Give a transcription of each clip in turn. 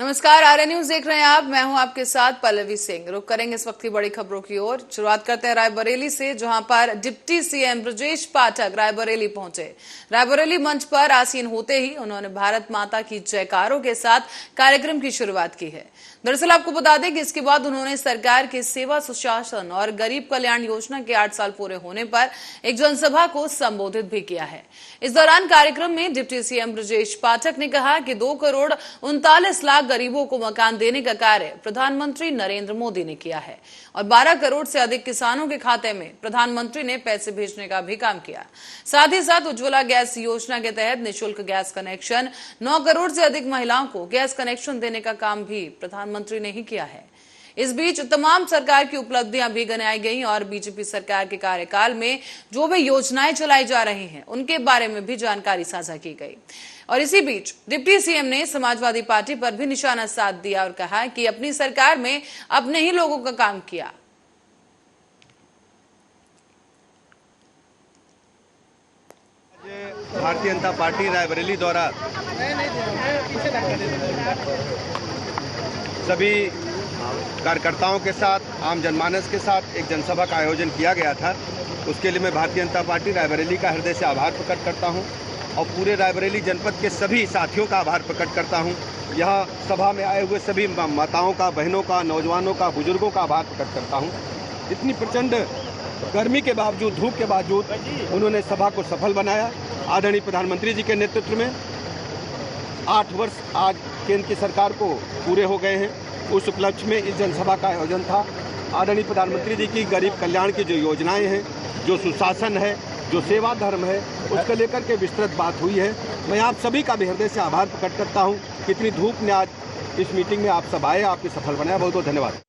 नमस्कार, आर्य न्यूज देख रहे हैं आप। मैं हूं आपके साथ पल्लवी सिंह। रुक करेंगे इस वक्त की बड़ी खबरों की ओर। शुरुआत करते हैं रायबरेली से, जहां पर डिप्टी सीएम ब्रजेश पाठक रायबरेली पहुंचे। रायबरेली मंच पर आसीन होते ही उन्होंने भारत माता की जयकारों के साथ कार्यक्रम की शुरुआत की है। दरअसल आपको बता दें कि इसके बाद उन्होंने सरकार के सेवा सुशासन और गरीब कल्याण योजना के 8 साल पूरे होने पर एक जनसभा को संबोधित भी किया है। इस दौरान कार्यक्रम में डिप्टी सीएम ब्रजेश पाठक ने कहा कि 2 करोड़ 39 लाख गरीबों को मकान देने का कार्य प्रधानमंत्री नरेंद्र मोदी ने किया है और 12 करोड़ से अधिक किसानों के खाते में प्रधानमंत्री ने पैसे भेजने का भी काम किया। साथ ही साथ उज्ज्वला गैस योजना के तहत निःशुल्क गैस कनेक्शन, 9 करोड़ से अधिक महिलाओं को गैस कनेक्शन देने का काम भी प्रधानमंत्री ने ही किया है। इस बीच तमाम सरकार की उपलब्धियां भी गिनाई गई और बीजेपी सरकार के कार्यकाल में जो भी योजनाएं चलाई जा रही हैं उनके बारे में भी जानकारी साझा की गई। और इसी बीच डिप्टी सीएम ने समाजवादी पार्टी पर भी निशाना साध दिया और कहा कि अपनी सरकार में अपने ही लोगों का काम किया। भारतीय जनता पार्टी रायबरेली द्वारा सभी कार्यकर्ताओं के साथ, आम जनमानस के साथ एक जनसभा का आयोजन किया गया था। उसके लिए मैं भारतीय जनता पार्टी रायबरेली का हृदय से आभार प्रकट करता हूं और पूरे रायबरेली जनपद के सभी साथियों का आभार प्रकट करता हूं। यहां सभा में आए हुए सभी माताओं का, बहनों का, नौजवानों का, बुजुर्गों का आभार प्रकट करता हूं। इतनी प्रचंड गर्मी के बावजूद, धूप के बावजूद उन्होंने सभा को सफल बनाया। आदरणीय प्रधानमंत्री जी के नेतृत्व में 8 वर्ष आज केंद्र की सरकार को पूरे हो गए हैं। उस उपलक्ष्य में इस जनसभा का आयोजन था। आदरणीय प्रधानमंत्री जी की गरीब कल्याण की जो योजनाएं हैं, जो सुशासन है, जो सेवा धर्म है, उसको लेकर के विस्तृत बात हुई है। मैं आप सभी का भी हृदय से आभार प्रकट करता हूं। कितनी धूप ने आज इस मीटिंग में आप सब आए, आपकी सफल बनाया। बहुत बहुत धन्यवाद।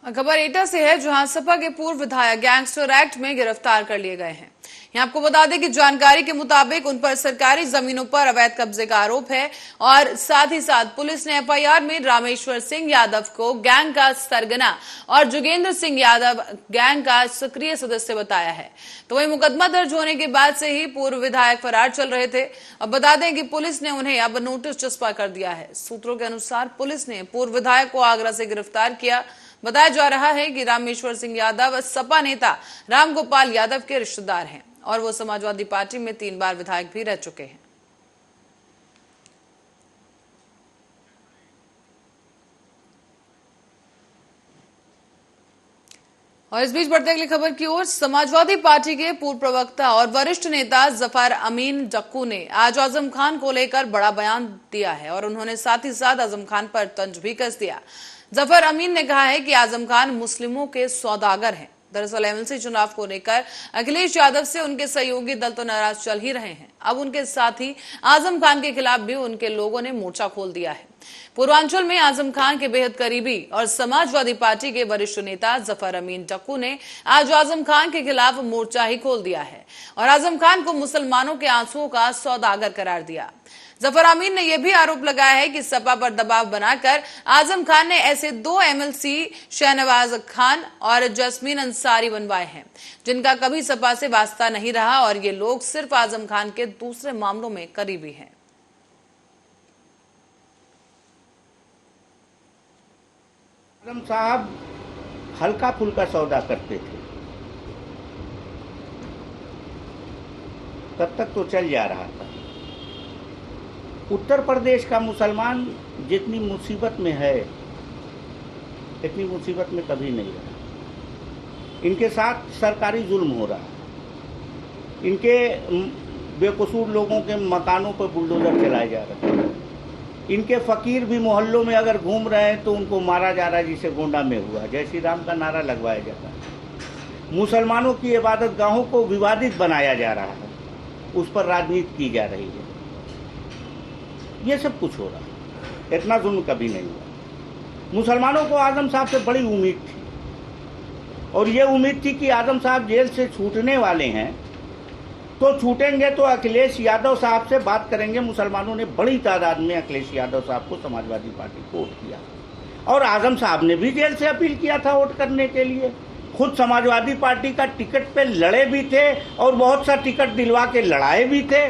खबर एटा से है, जहां सपा के पूर्व विधायक गैंगस्टर एक्ट में गिरफ्तार कर लिए गए हैं। यहाँ आपको बता दें कि जानकारी के मुताबिक उन पर सरकारी जमीनों पर अवैध कब्जे का आरोप है और साथ ही साथ पुलिस ने एफआईआर में रामेश्वर सिंह यादव को गैंग का सरगना और जोगेंद्र सिंह यादव गैंग का सक्रिय सदस्य बताया है। तो वही मुकदमा दर्ज होने के बाद से ही पूर्व विधायक फरार चल रहे थे। अब बता दें कि पुलिस ने उन्हें अब नोटिस चस्पा कर दिया है। सूत्रों के अनुसार पुलिस ने पूर्व विधायक को आगरा से गिरफ्तार किया। बताया जा रहा है कि रामेश्वर सिंह यादव सपा नेता रामगोपाल यादव के रिश्तेदार हैं और वो समाजवादी पार्टी में 3 बार विधायक भी रह चुके हैं। और इस बीच बढ़ते अगली खबर की ओर, समाजवादी पार्टी के पूर्व प्रवक्ता और वरिष्ठ नेता जफर अमीन जक्कू ने आज आजम खान को लेकर बड़ा बयान दिया है और उन्होंने साथ ही साथ आजम खान पर तंज भी कस दिया। जफर अमीन ने कहा है कि आजम खान मुस्लिमों के सौदागर हैं। दरअसल एमएलसी चुनाव को लेकर अखिलेश यादव से उनके सहयोगी दल तो नाराज चल ही रहे हैं। अब उनके साथ ही आजम खान के खिलाफ भी उनके लोगों ने मोर्चा खोल दिया है। पूर्वांचल में आजम खान के बेहद करीबी और समाजवादी पार्टी के वरिष्ठ नेता जफर अमीन जक्कू ने आज आजम खान के खिलाफ मोर्चा ही खोल दिया है और आजम खान को मुसलमानों के आंसुओं का सौदागर करार दिया। जफर अमीन ने यह भी आरोप लगाया है कि सपा पर दबाव बनाकर आजम खान ने ऐसे 2 एमएलसी शहनवाज खान और जस्मीन अंसारी बनवाए हैं जिनका कभी सपा से वास्ता नहीं रहा और ये लोग सिर्फ आजम खान के दूसरे मामलों में करीबी हैं। आजम साहब हल्का फुल्का सौदा करते थे, तब तक तो चल जा रहा था। उत्तर प्रदेश का मुसलमान जितनी मुसीबत में है, इतनी मुसीबत में कभी नहीं रहा। इनके साथ सरकारी जुल्म हो रहा है। इनके बेकसूर लोगों के मकानों पर बुलडोजर चलाए जा रहे हैं। इनके फकीर भी मोहल्लों में अगर घूम रहे हैं तो उनको मारा जा रहा है, जिसे गोंडा में हुआ। जय श्री राम का नारा लगवाया जाता है। मुसलमानों की इबादत गाहों को विवादित बनाया जा रहा है, उस पर राजनीति की जा रही है। ये सब कुछ हो रहा है। इतना जुल्म कभी नहीं हुआ। मुसलमानों को आजम साहब से बड़ी उम्मीद थी और ये उम्मीद थी कि आजम साहब जेल से छूटने वाले हैं तो छूटेंगे तो अखिलेश यादव साहब से बात करेंगे। मुसलमानों ने बड़ी तादाद में अखिलेश यादव साहब को समाजवादी पार्टी को वोट किया और आजम साहब ने भी जेल से अपील किया था वोट करने के लिए। खुद समाजवादी पार्टी का टिकट पे लड़े भी थे और बहुत सा टिकट दिलवा के लड़ाए भी थे।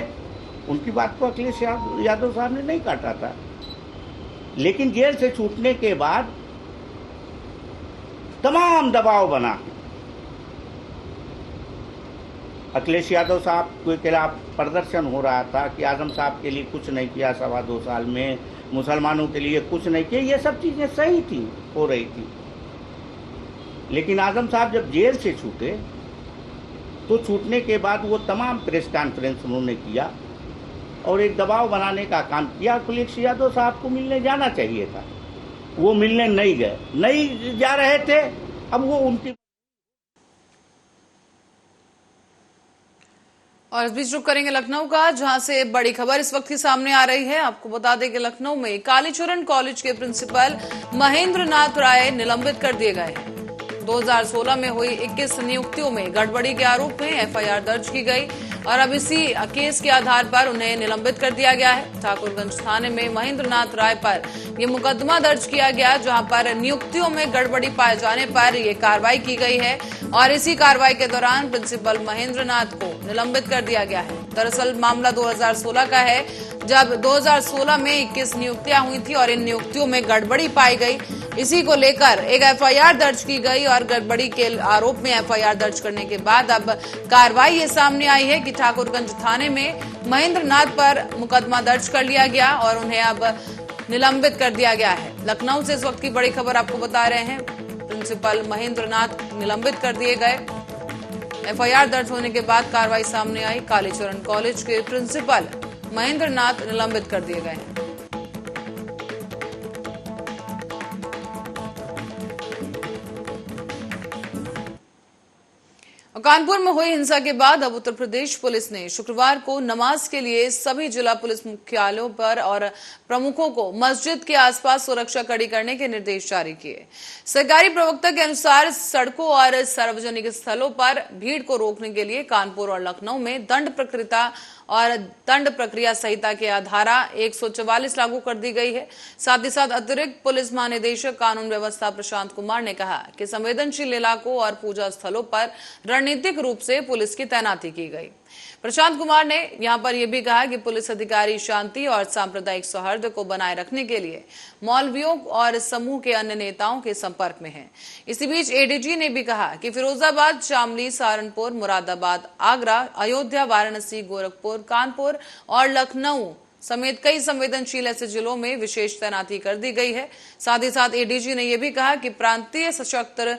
उनकी बात को अखिलेश यादव साहब ने नहीं काटा था। लेकिन जेल से छूटने के बाद तमाम दबाव बना अखिलेश यादव साहब के खिलाफ प्रदर्शन हो रहा था कि आजम साहब के लिए कुछ नहीं किया 2.25 साल में, मुसलमानों के लिए कुछ नहीं किया। ये सब चीजें सही थी, हो रही थी। लेकिन आजम साहब जब जेल से छूटे तो छूटने के बाद वो तमाम प्रेस कॉन्फ्रेंस उन्होंने किया और एक दबाव बनाने का काम किया। अखिलेश यादव साहब को मिलने जाना चाहिए था, वो मिलने नहीं जा रहे थे। अब वो उनकी और इस बीच रुक करेंगे लखनऊ का, जहां से बड़ी खबर इस वक्त की सामने आ रही है। आपको बता दें कि लखनऊ में कालीचरण कॉलेज के प्रिंसिपल महेंद्र नाथ राय निलंबित कर दिए गए हैं। 2016 में हुई 21 नियुक्तियों में गड़बड़ी के आरोप में एफआईआर दर्ज की गई और अब इसी केस के आधार पर उन्हें निलंबित कर दिया गया है। ठाकुरगंज थाने में महेंद्र नाथ राय पर यह मुकदमा दर्ज किया गया, जहां पर नियुक्तियों में गड़बड़ी पाए जाने पर यह कार्रवाई की गई है और इसी कार्रवाई के दौरान प्रिंसिपल महेंद्र नाथ को निलंबित कर दिया गया है। दरअसल मामला 2016 का है, जब 2016 में 21 नियुक्तियां हुई थी और इन नियुक्तियों में गड़बड़ी पाई गई। इसी को लेकर एक एफआईआर दर्ज की गई और गड़बड़ी के आरोप में एफआईआर दर्ज करने के बाद अब कार्रवाई ये सामने आई है कि ठाकुरगंज थाने में महेंद्र नाथ पर मुकदमा दर्ज कर लिया गया और उन्हें अब निलंबित कर दिया गया है। लखनऊ से इस वक्त की बड़ी खबर आपको बता रहे हैं। प्रिंसिपल महेंद्र नाथ निलंबित कर दिए गए। एफआईआर दर्ज होने के बाद कार्रवाई सामने आई। कालीचरण कॉलेज के प्रिंसिपल महेंद्र नाथ निलंबित कर दिए गए हैं। कानपुर में हुई हिंसा के बाद अब उत्तर प्रदेश पुलिस ने शुक्रवार को नमाज के लिए सभी जिला पुलिस मुख्यालयों पर और प्रमुखों को मस्जिद के आसपास सुरक्षा कड़ी करने के निर्देश जारी किए। सरकारी प्रवक्ता के अनुसार सड़कों और सार्वजनिक स्थलों पर भीड़ को रोकने के लिए कानपुर और लखनऊ में दंड प्रक्रिया संहिता के धारा 144 लागू कर दी गई है। साथ ही साथ अतिरिक्त पुलिस महानिदेशक कानून व्यवस्था प्रशांत कुमार ने कहा कि संवेदनशील इलाकों और पूजा स्थलों पर रणनीतिक रूप से पुलिस की तैनाती की गई। प्रशांत कुमार ने यहां पर यह भी कहा कि पुलिस अधिकारी शांति और सांप्रदायिक सौहार्द को बनाए रखने के लिए मौलवियों और समूह के अन्य नेताओं के संपर्क में हैं। इसी बीच एडीजी ने भी कहा कि फिरोजाबाद, शामली, सहारनपुर, मुरादाबाद, आगरा, अयोध्या, वाराणसी, गोरखपुर, कानपुर और लखनऊ समेत कई संवेदनशील ऐसे जिलों में विशेष तैनाती कर दी गई है। साथ ही साथ एडीजी ने यह भी कहा कि प्रांतीय सशस्त्र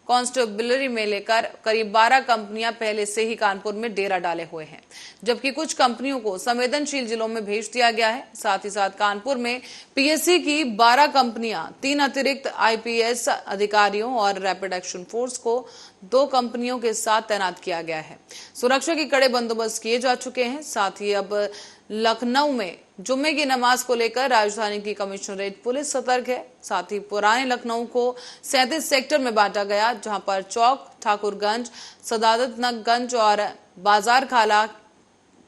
कांस्टेबलरी में लेकर करीब 12 कंपनियां पहले से ही कानपुर में डेरा डाले हुए हैं, जबकि कुछ कंपनियों को संवेदनशील जिलों में भेज दिया गया है। साथ ही साथ कानपुर में पीएससी की 12 कंपनियां, 3 अतिरिक्त आईपीएस अधिकारियों और रैपिड एक्शन फोर्स को 2 कंपनियों के साथ तैनात किया गया है। सुरक्षा के कड़े बंदोबस्त किए जा चुके हैं। साथ ही अब लखनऊ में जुम्मे की नमाज को लेकर राजधानी की कमिश्नरेट पुलिस सतर्क है। साथ ही पुराने लखनऊ को 37 सेक्टर में बांटा गया, जहां पर चौक, ठाकुरगंज, सदादतगंज और बाजार खाला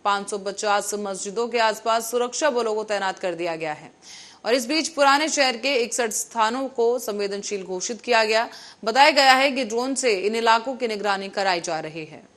550 मस्जिदों के आसपास सुरक्षा बलों को तैनात कर दिया गया है। और इस बीच पुराने शहर के 61 स्थानों को संवेदनशील घोषित किया गया। बताया गया है कि ड्रोन से इन इलाकों की निगरानी कराई जा रही है।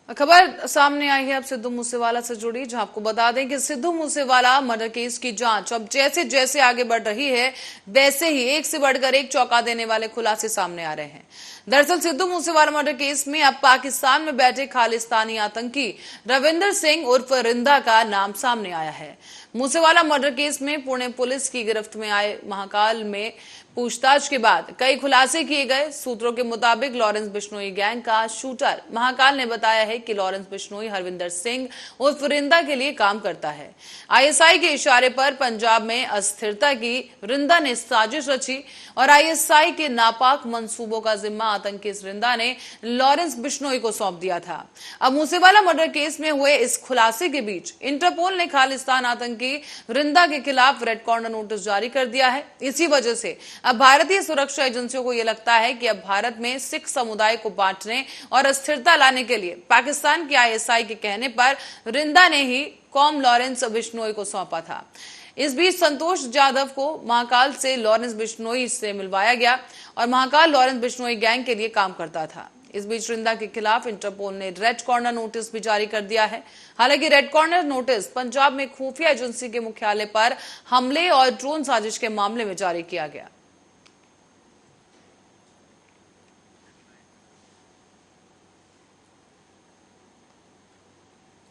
खबर सामने आई है अब सिद्धू मूसेवाला से जुड़ी, जहां आपको बता दें कि सिद्धू मूसेवाला मर्डर केस की जांच अब जैसे जैसे आगे बढ़ रही है, वैसे ही एक से बढ़कर एक चौंका देने वाले खुलासे सामने आ रहे हैं। दरअसल सिद्धू मूसेवाला मर्डर केस में अब पाकिस्तान में बैठे खालिस्तानी आतंकी रविंदर सिंह उर्फ रिंदा का नाम सामने आया है। मूसेवाला मर्डर केस में पुणे पुलिस की गिरफ्त में आए महाकाल में पूछताछ के बाद कई खुलासे किए गए। सूत्रों के मुताबिक लॉरेंस बिश्नोई गैंग का शूटर महाकाल ने बताया है कि लॉरेंस बिश्नोई हरविंदर सिंह उर्फ रिंदा के लिए काम करता है। आईएसआई के इशारे पर पंजाब में अस्थिरता की रिंदा ने साजिश रची और आईएसआई के नापाक मंसूबों का जिम्मा आतंकी रिंदा ने लॉरेंस बिश्नोई को सौंप दिया था। अब मूसेवाला मर्डर केस में हुए इस खुलासे के बीच इंटरपोल ने खालिस्तान आतंकी रिंदा के खिलाफ रेड कॉर्नर नोटिस जारी कर दिया है। इसी वजह से अब भारतीय सुरक्षा एजेंसियों को यह लगता है कि अब भारत में सिख समुदाय को बांटने और अस्थिरता लाने के लिए पाकिस्तान की आईएसआई के कहने पर रिंदा ने ही कॉम लॉरेंस बिश्नोई को सौंपा था। इस बीच संतोष जाधव को महाकाल से लॉरेंस बिश्नोई से मिलवाया गया और महाकाल लॉरेंस बिश्नोई गैंग के लिए काम करता था। इस बीच रिंदा के खिलाफ इंटरपोल ने रेड कॉर्नर नोटिस भी जारी कर दिया है। हालांकि रेड कॉर्नर नोटिस पंजाब में खुफिया एजेंसी के मुख्यालय पर हमले और ड्रोन साजिश के मामले में जारी किया गया।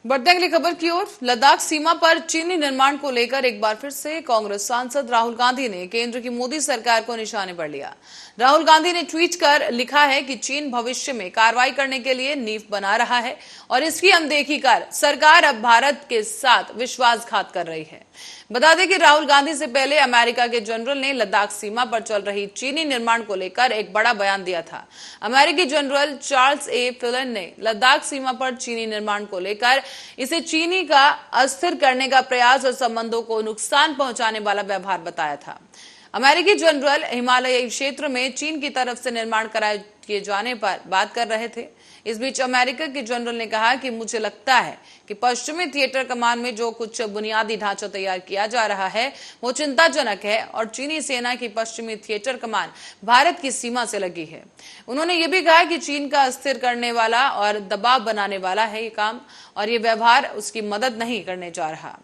बढ़ते अगली खबर की ओर। लद्दाख सीमा पर चीनी निर्माण को लेकर एक बार फिर से कांग्रेस सांसद राहुल गांधी ने केंद्र की मोदी सरकार को निशाने पर लिया। राहुल गांधी ने ट्वीट कर लिखा है कि चीन भविष्य में कार्रवाई करने के लिए नींव बना रहा है और इसकी अनदेखी कर सरकार अब भारत के साथ विश्वासघात कर रही है। बता दें कि राहुल गांधी से पहले अमेरिका के जनरल ने लद्दाख सीमा पर चल रही चीनी निर्माण को लेकर एक बड़ा बयान दिया था। अमेरिकी जनरल चार्ल्स ए फिलन ने लद्दाख सीमा पर चीनी निर्माण को लेकर इसे चीनी का अस्थिर करने का प्रयास और संबंधों को नुकसान पहुंचाने वाला व्यवहार बताया था। अमेरिकी जनरल हिमालयी क्षेत्र में चीन की तरफ से निर्माण कराए किए जाने पर बात कर रहे थे। इस बीच अमेरिका के जनरल ने कहा कि मुझे लगता है कि पश्चिमी थिएटर कमान में जो कुछ बुनियादी ढांचा तैयार किया जा रहा है वो चिंताजनक है और चीनी सेना की पश्चिमी थिएटर कमान भारत की सीमा से लगी है। उन्होंने ये भी कहा कि चीन का अस्थिर करने वाला और दबाव बनाने वाला है ये काम और ये व्यवहार उसकी मदद नहीं करने जा रहा।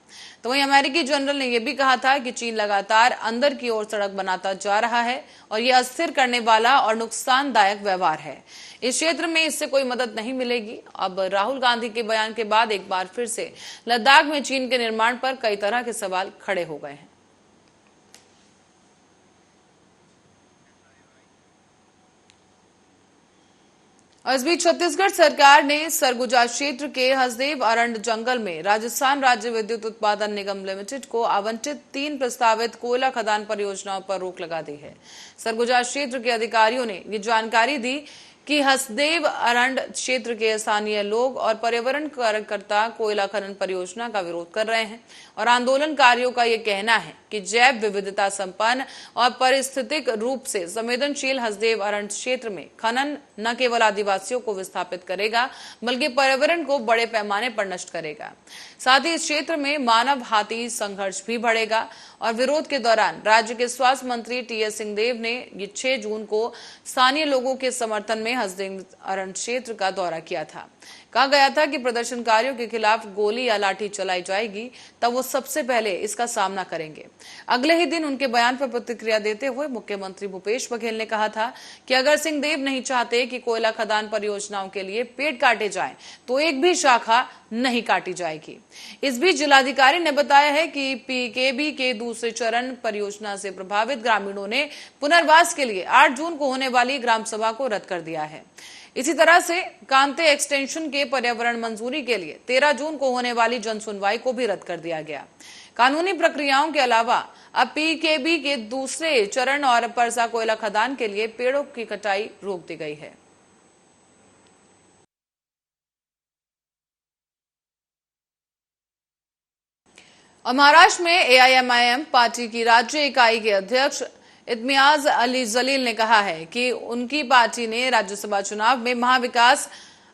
तो वहीं अमेरिकी जनरल ने यह भी कहा था कि चीन लगातार अंदर की ओर सड़क बनाता जा रहा है और यह अस्थिर करने वाला और नुकसानदायक व्यवहार है। इस क्षेत्र में इससे कोई मदद नहीं मिलेगी। अब राहुल गांधी के बयान के बाद एक बार फिर से लद्दाख में चीन के निर्माण पर कई तरह के सवाल खड़े हो गए हैं। और इस बीच छत्तीसगढ़ सरकार ने सरगुजा क्षेत्र के हसदेव अरंड जंगल में राजस्थान राज्य विद्युत उत्पादन निगम लिमिटेड को आवंटित 3 प्रस्तावित कोयला खदान परियोजनाओं पर रोक लगा दी है। सरगुजा क्षेत्र के अधिकारियों ने ये जानकारी दी कि हसदेव अरंड क्षेत्र के स्थानीय लोग और पर्यावरण कार्यकर्ता कोयला खनन परियोजना का विरोध कर रहे हैं और आंदोलनकारियों का यह कहना है कि जैव विविधता संपन्न और पारिस्थितिक रूप से संवेदनशील हसदेव अरंड क्षेत्र में खनन न केवल आदिवासियों को विस्थापित करेगा बल्कि पर्यावरण को बड़े पैमाने पर नष्ट करेगा। साथ ही इस क्षेत्र में मानव हाथी संघर्ष भी बढ़ेगा और विरोध के दौरान राज्य के स्वास्थ्य मंत्री टीएस सिंहदेव ने 6 जून को स्थानीय लोगों के समर्थन में हसदेव अरंड क्षेत्र का दौरा किया था। कहा गया था कि प्रदर्शनकारियों के खिलाफ गोली या लाठी चलाई जाएगी तब वो सबसे पहले इसका सामना करेंगे। अगले ही दिन उनके बयान पर प्रतिक्रिया देते हुए मुख्यमंत्री भूपेश बघेल ने कहा था कि अगर सिंहदेव नहीं चाहते कि कोयला खदान परियोजनाओं के लिए पेड़ काटे जाएं तो एक भी शाखा नहीं काटी जाएगी। इस बीच जिलाधिकारी ने बताया है कि पीकेबी के दूसरे चरण परियोजना से प्रभावित ग्रामीणों ने पुनर्वास के लिए 8 जून को होने वाली ग्राम सभा को रद्द कर दिया है। इसी तरह से कांते एक्सटेंशन के पर्यावरण मंजूरी के लिए 13 जून को होने वाली जनसुनवाई को भी रद्द कर दिया गया। कानूनी प्रक्रियाओं के अलावा अब पीकेबी के दूसरे चरण और परसा कोयला खदान के लिए पेड़ों की कटाई रोक दी गई है। और महाराष्ट्र में एआईएमआईएम पार्टी की राज्य इकाई के अध्यक्ष इत्मियाज अली जलील ने कहा है कि उनकी पार्टी ने राज्यसभा चुनाव में महाविकास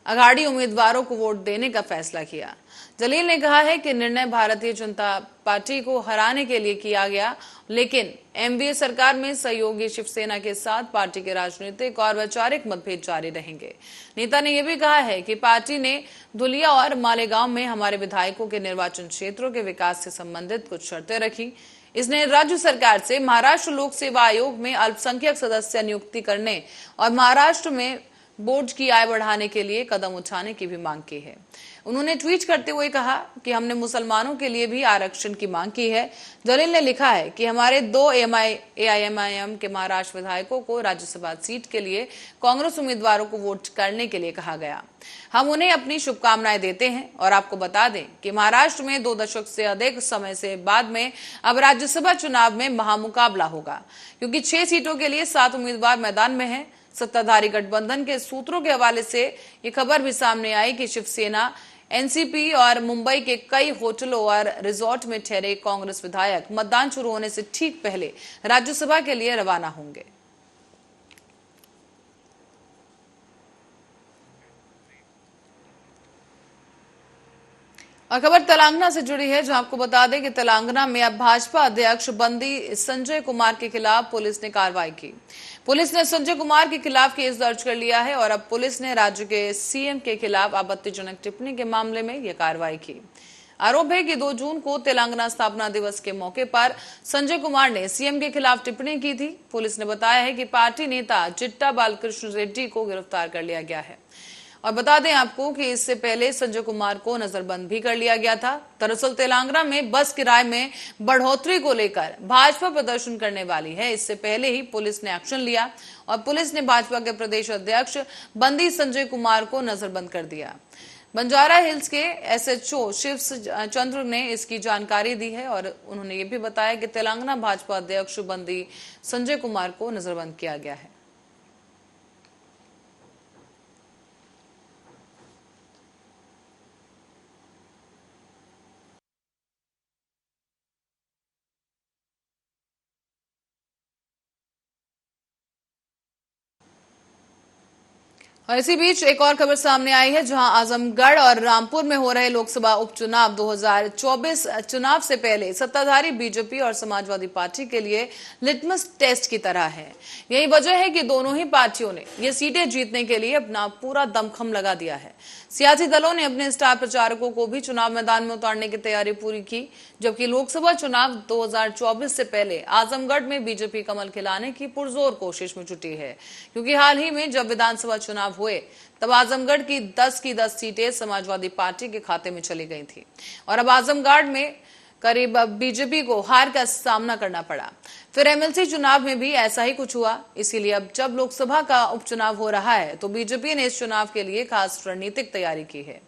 अघाड़ी उम्मीदवारों को वोट देने का फैसला किया। जलील ने कहा है कि निर्णय भारतीय जनता पार्टी को हराने के लिए किया गया, लेकिन एमवीए सरकार में सहयोगी शिवसेना के साथ पार्टी के राजनीतिक और वैचारिक मतभेद जारी रहेंगे। नेता ने यह भी कहा है कि पार्टी ने धुलिया और मालेगांव में हमारे विधायकों के निर्वाचन क्षेत्रों के विकास से संबंधित कुछ शर्तें रखी। इसने राज्य सरकार से महाराष्ट्र लोक सेवा आयोग में अल्पसंख्यक सदस्य नियुक्ति करने और महाराष्ट्र में बोर्ड की आय बढ़ाने के लिए कदम उठाने की भी मांग की है। उन्होंने ट्वीट करते हुए कहा कि हमने मुसलमानों के लिए भी आरक्षण की मांग की है। जलील ने लिखा है कि हमारे 2 एआईएमआईएम के महाराष्ट्र विधायकों को राज्यसभा सीट के लिए कांग्रेस उम्मीदवारों को वोट करने के लिए कहा गया। हम उन्हें अपनी शुभकामनाएं देते हैं और आपको बता दें कि महाराष्ट्र में 2 दशक से अधिक समय से बाद में अब राज्यसभा चुनाव में महामुकाबला होगा, क्योंकि 6 सीटों के लिए 7 उम्मीदवार मैदान में हैं। सत्ताधारी गठबंधन के सूत्रों के हवाले से ये खबर भी सामने आई कि शिवसेना, एनसीपी और मुंबई के कई होटलों और रिजॉर्ट में ठहरे कांग्रेस विधायक मतदान शुरू होने से ठीक पहले राज्यसभा के लिए रवाना होंगे। और खबर तेलंगाना से जुड़ी है, जो आपको बता दें कि तेलंगाना में अब भाजपा अध्यक्ष बंदी संजय कुमार के खिलाफ पुलिस ने कार्रवाई की। पुलिस ने संजय कुमार के खिलाफ केस दर्ज कर लिया है और अब पुलिस ने राज्य के सीएम के खिलाफ आपत्तिजनक टिप्पणी के मामले में यह कार्रवाई की। आरोप है कि 2 जून को तेलंगाना स्थापना दिवस के मौके पर संजय कुमार ने सीएम के खिलाफ टिप्पणी की थी। पुलिस ने बताया है कि पार्टी नेता चिट्टा बालकृष्ण रेड्डी को गिरफ्तार कर लिया गया है। और बता दें आपको कि इससे पहले संजय कुमार को नजरबंद भी कर लिया गया था। दरअसल तेलंगाना में बस किराए में बढ़ोतरी को लेकर भाजपा प्रदर्शन करने वाली है। इससे पहले ही पुलिस ने एक्शन लिया और पुलिस ने भाजपा के प्रदेश अध्यक्ष बंदी संजय कुमार को नजरबंद कर दिया। बंजारा हिल्स के एसएचओ शिव चंद्र ने इसकी जानकारी दी है और उन्होंने ये भी बताया कि तेलंगाना भाजपा अध्यक्ष बंदी संजय कुमार को नजरबंद किया गया है। और इसी बीच एक और खबर सामने आई है, जहां आजमगढ़ और रामपुर में हो रहे लोकसभा उपचुनाव 2024 चुनाव से पहले सत्ताधारी बीजेपी और समाजवादी पार्टी के लिए लिटमस टेस्ट की तरह है। यही वजह है कि दोनों ही पार्टियों ने ये सीटें जीतने के लिए अपना पूरा दमखम लगा दिया है। सियासी दलों ने अपने स्टार प्रचारकों को भी चुनाव मैदान में उतारने की तैयारी पूरी की, जबकि लोकसभा चुनाव 2024 से पहले आजमगढ़ में बीजेपी कमल खिलाने की पुरजोर कोशिश में जुटी है, क्योंकि हाल ही में जब विधानसभा चुनाव हुए तब आजमगढ़ की 10 सीटें समाजवादी पार्टी के खाते में चली गई थी और अब आजमगढ़ में करीब बीजेपी को हार का सामना करना पड़ा। फिर एमएलसी चुनाव में भी ऐसा ही कुछ हुआ। इसीलिए अब जब लोकसभा का उपचुनाव हो रहा है तो बीजेपी ने इस चुनाव के लिए खास रणनीतिक तैयारी की है।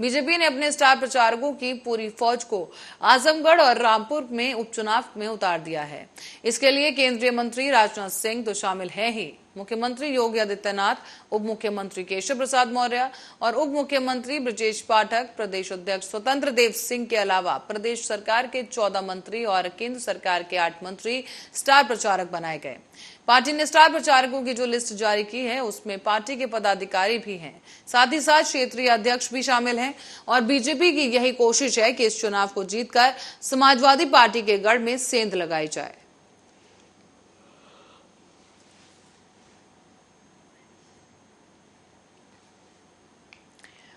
बीजेपी ने अपने स्टार प्रचारकों की पूरी फौज को आजमगढ़ और रामपुर में उपचुनाव में उतार दिया है। इसके लिए केंद्रीय मंत्री राजनाथ सिंह तो शामिल हैं ही, मुख्यमंत्री योगी आदित्यनाथ, उप मुख्यमंत्री केशव प्रसाद मौर्य और उप मुख्यमंत्री ब्रजेश पाठक, प्रदेश अध्यक्ष स्वतंत्र देव सिंह के अलावा प्रदेश सरकार के 14 मंत्री और केंद्र सरकार के 8 मंत्री स्टार प्रचारक बनाए गए। पार्टी ने स्टार प्रचारकों की जो लिस्ट जारी की है उसमें पार्टी के पदाधिकारी भी हैं, साथ ही साथ क्षेत्रीय अध्यक्ष भी शामिल हैं और बीजेपी की यही कोशिश है कि इस चुनाव को जीतकर समाजवादी पार्टी के गढ़ में सेंध लगाई जाए।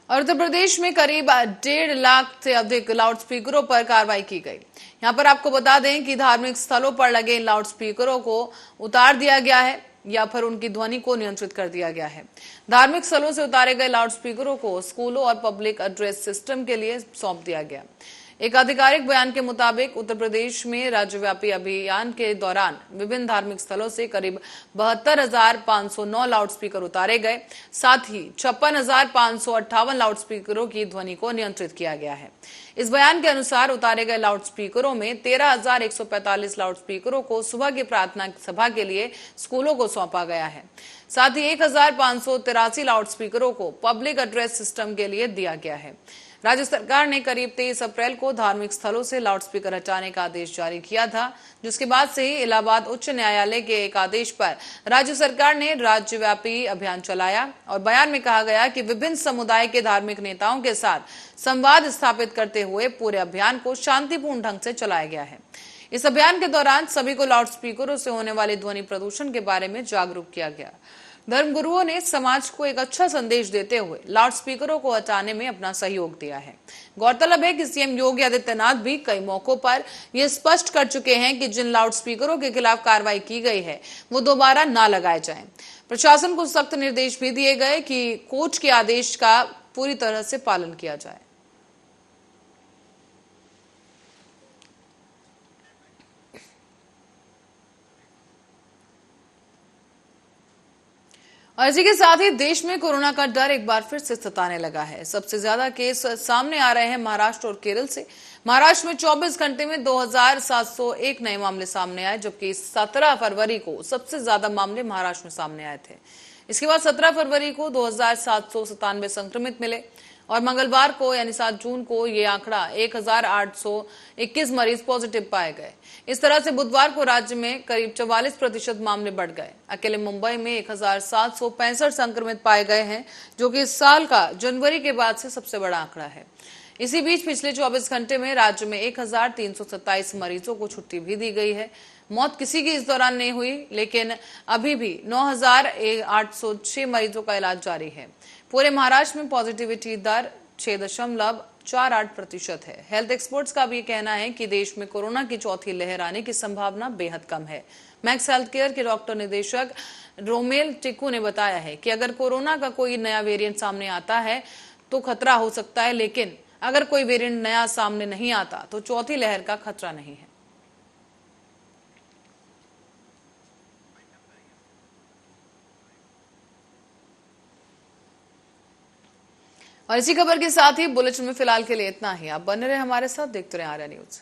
और उत्तर प्रदेश में करीब 1.5 लाख से अधिक लाउड स्पीकरों पर कार्रवाई की गई। यहां पर आपको बता दें कि धार्मिक स्थलों पर लगे इन लाउड स्पीकरों को उतार दिया गया है या फिर उनकी ध्वनि को नियंत्रित कर दिया गया है। धार्मिक स्थलों से उतारे गए लाउड स्पीकरों को स्कूलों और पब्लिक एड्रेस सिस्टम के लिए सौंप दिया गया। एक आधिकारिक बयान के मुताबिक उत्तर प्रदेश में राज्यव्यापी अभियान के दौरान विभिन्न धार्मिक स्थलों से करीब 72,509 लाउडस्पीकर उतारे गए। साथ ही 56,558 लाउडस्पीकरों की ध्वनि को नियंत्रित किया गया है। इस बयान के अनुसार उतारे गए लाउडस्पीकरों में 13,145 लाउडस्पीकरों को सुबह की प्रार्थना सभा के लिए स्कूलों को सौंपा गया है। साथ ही 1,583 लाउडस्पीकरों को पब्लिक एड्रेस सिस्टम के लिए दिया गया है। राज्य सरकार ने करीब 23 अप्रैल को धार्मिक स्थलों से लाउडस्पीकर हटाने का आदेश जारी किया था, जिसके बाद से ही इलाहाबाद उच्च न्यायालय के एक आदेश पर राज्य सरकार ने राज्यव्यापी अभियान चलाया और बयान में कहा गया कि विभिन्न समुदाय के धार्मिक नेताओं के साथ संवाद स्थापित करते हुए पूरे अभियान को शांतिपूर्ण ढंग से चलाया गया है। इस अभियान के दौरान सभी को लाउडस्पीकरों से होने वाले ध्वनि प्रदूषण के बारे में जागरूक किया गया। धर्मगुरुओं ने समाज को एक अच्छा संदेश देते हुए लाउडस्पीकरों को हटाने में अपना सहयोग दिया है। गौरतलब है कि सीएम योगी आदित्यनाथ भी कई मौकों पर यह स्पष्ट कर चुके हैं कि जिन लाउडस्पीकरों के खिलाफ कार्रवाई की गई है वो दोबारा ना लगाए जाएं। प्रशासन को सख्त निर्देश भी दिए गए कि कोर्ट के आदेश का पूरी तरह से पालन किया जाए। और इसी के साथ ही देश में कोरोना का डर एक बार फिर से सताने लगा है। सबसे ज्यादा केस सामने आ रहे हैं महाराष्ट्र और केरल से। महाराष्ट्र में 24 घंटे में 2,701 नए मामले सामने आए, जबकि 17 फरवरी को सबसे ज्यादा मामले महाराष्ट्र में सामने आए थे। इसके बाद 17 फरवरी को 2,797 संक्रमित मिले और मंगलवार को यानी 7 जून को ये आंकड़ा 1,821 मरीज पॉजिटिव पाए गए। इस तरह से बुधवार को राज्य में करीब 44% मामले बढ़ गए। अकेले मुंबई में 1,765 संक्रमित पाए गए हैं, जो कि इस साल का जनवरी के बाद से सबसे बड़ा आंकड़ा है। इसी बीच पिछले 24 घंटे में राज्य में 1327 मरीजों को छुट्टी भी दी गई है। मौत किसी की इस दौरान नहीं हुई, लेकिन अभी भी 9806 मरीजों का इलाज जारी है। पूरे महाराष्ट्र में पॉजिटिविटी दर 6.48% है। हेल्थ एक्सपर्ट्स का भी कहना है कि देश में कोरोना की चौथी लहर आने की संभावना बेहद कम है। मैक्स हेल्थ केयर के डॉक्टर निदेशक रोमेल टिकू ने बताया है कि अगर कोरोना का कोई नया वेरिएंट सामने आता है तो खतरा हो सकता है, लेकिन अगर कोई वेरिएंट नया सामने नहीं आता तो चौथी लहर का खतरा नहीं है। और इसी खबर के साथ ही बुलेटिन में फिलहाल के लिए इतना ही। आप बने रहे हमारे साथ, देखते रहे आर्या न्यूज।